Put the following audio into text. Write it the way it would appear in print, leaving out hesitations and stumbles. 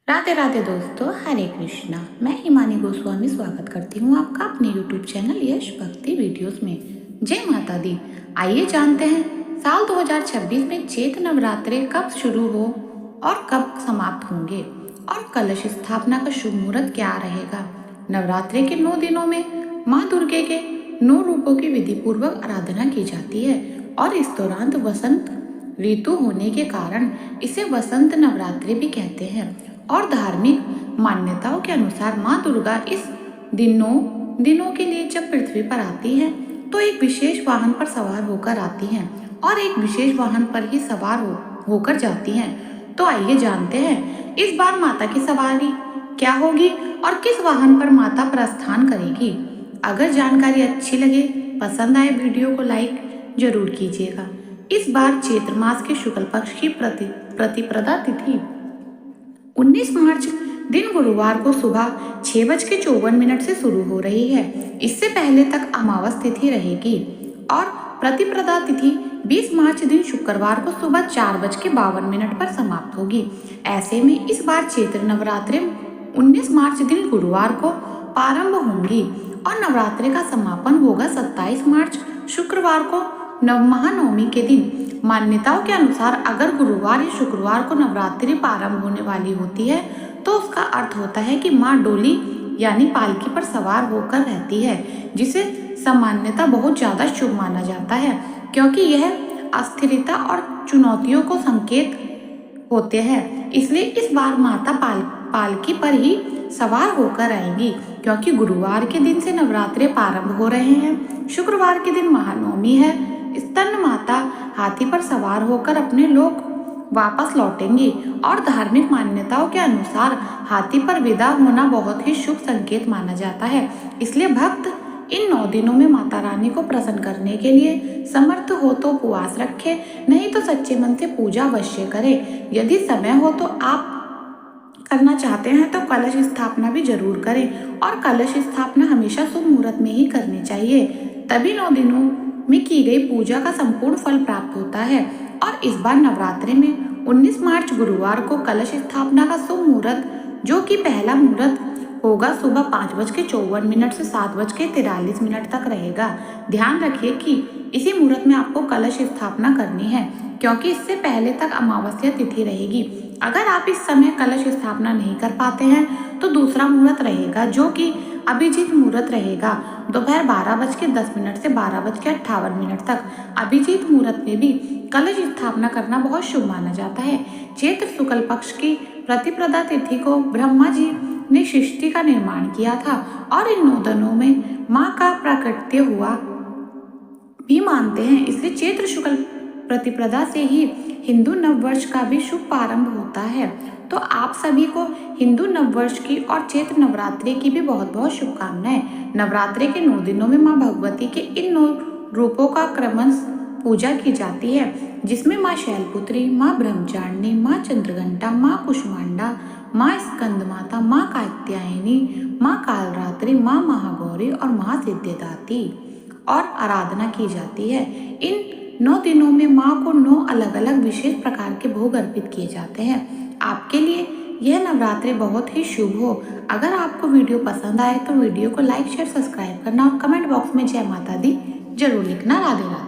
राधे राधे दोस्तों, हरे कृष्णा। मैं हिमानी गोस्वामी स्वागत करती हूँ आपका अपने YouTube चैनल यश भक्ति वीडियोस में। जय माता दी। आइए जानते हैं साल 2026 में चैत्र नवरात्रे कब शुरू हो और कब समाप्त होंगे और कलश स्थापना का शुभ मुहूर्त क्या रहेगा। नवरात्रे के 9 दिनों में माँ दुर्गे के 9 रूपों की विधि पूर्वक आराधना की जाती है और इस दौरान वसंत ऋतु होने के कारण इसे वसंत नवरात्रि भी कहते हैं। और धार्मिक मान्यताओं के अनुसार माँ दुर्गा इस दिनों के लिए जब पृथ्वी पर आती हैं तो एक विशेष वाहन पर सवार होकर आती हैं और एक विशेष वाहन पर ही सवार होकर जाती हैं। तो आइए जानते हैं इस बार माता की सवारी क्या होगी और किस वाहन पर माता प्रस्थान करेगी। अगर जानकारी अच्छी लगे, पसंद आए, वीडियो को लाइक जरूर कीजिएगा। इस बार चैत्र मास के शुक्ल पक्ष की प्रतिपदा तिथि 19 मार्च दिन गुरुवार को सुबह 6:54 से शुरू हो रही है। इससे पहले तक अमावस तिथि रहेगी और प्रतिपदा तिथि 20 मार्च दिन शुक्रवार को सुबह 4:52 पर समाप्त होगी। ऐसे में इस बार चैत्र नवरात्रि 19 मार्च दिन गुरुवार को प्रारंभ होंगी और नवरात्रि का समापन होगा 27 मार्च शुक्रवार को महानवमी के दिन। मान्यताओं के अनुसार अगर गुरुवार या शुक्रवार को नवरात्रि प्रारंभ होने वाली होती है तो उसका अर्थ होता है कि माँ डोली यानी पालकी पर सवार होकर रहती है, जिसे सामान्यतः बहुत ज्यादा शुभ माना जाता है क्योंकि यह अस्थिरता और चुनौतियों को संकेत होते हैं। इसलिए इस बार माता पालकी पर ही सवार होकर आएंगी क्योंकि गुरुवार के दिन से नवरात्रि प्रारंभ हो रहे हैं। शुक्रवार के दिन महानवमी है। स्तन माता हाथी पर सवार होकर अपने लोक वापस लौटेंगी और धार्मिक मान्यताओं के अनुसार हाथी पर विदा होना बहुत ही शुभ संकेत माना जाता है। इसलिए भक्त इन 9 दिनों में माता रानी को प्रसन्न करने के लिए समर्थ हो तो उपवास रखे, नहीं तो सच्चे मन से पूजा अवश्य करें। यदि समय हो तो आप करना चाहते हैं तो कलश स्थापना भी जरूर करें और कलश स्थापना हमेशा शुभ मुहूर्त में ही करनी चाहिए, तभी 9 दिनों में की गई पूजा का संपूर्ण फल प्राप्त होता है। और इस बार नवरात्रि में 19 मार्च गुरुवार को कलश स्थापना का शुभ मुहूर्त, जो कि पहला मुहूर्त होगा, सुबह 5:54 से 7:43 तक रहेगा। ध्यान रखिए कि इसी मुहूर्त में आपको कलश स्थापना करनी है क्योंकि इससे पहले तक अमावस्या तिथि रहेगी। अगर आप इस समय कलश स्थापना नहीं कर पाते हैं तो दूसरा मुहूर्त रहेगा, जो कि अभिजीत मुहूर्त रहेगा, दोपहर 12:10 से 12:58 तक। अभिजीत मुहूर्त में भी कलश स्थापना करना बहुत शुभ माना जाता है। चैत्र शुक्ल पक्ष की प्रतिपदा तिथि को ब्रह्मा जी ने सृष्टि का निर्माण किया था और इन 9 दिनों में माँ का प्राकट्य हुआ भी मानते हैं। इसलिए चैत्र शुक्ल प्रतिपदा से ही हिंदू नववर्ष का भी शुभ प्रारंभ होता है। तो आप सभी को हिंदू नववर्ष की और चैत्र नवरात्रि की भी बहुत बहुत शुभकामनाएं। नवरात्रि के 9 दिनों में माँ भगवती के इन 9 रूपों का क्रमश पूजा की जाती है, जिसमें माँ शैलपुत्री, माँ ब्रह्मचारिणी, माँ चंद्रघंटा, माँ कुष्मांडा, माँ स्कंद माता, माँ कात्यायनी, माँ कालरात्रि, माँ महागौरी और माँ सिद्धिदात्री और आराधना की जाती है। इन 9 दिनों में माँ को 9 अलग अलग विशेष प्रकार के भोग अर्पित किए जाते हैं। आपके लिए यह नवरात्रि बहुत ही शुभ हो। अगर आपको वीडियो पसंद आए तो वीडियो को लाइक, शेयर, सब्सक्राइब करना और कमेंट बॉक्स में जय माता दी जरूर लिखना। राधे राधे।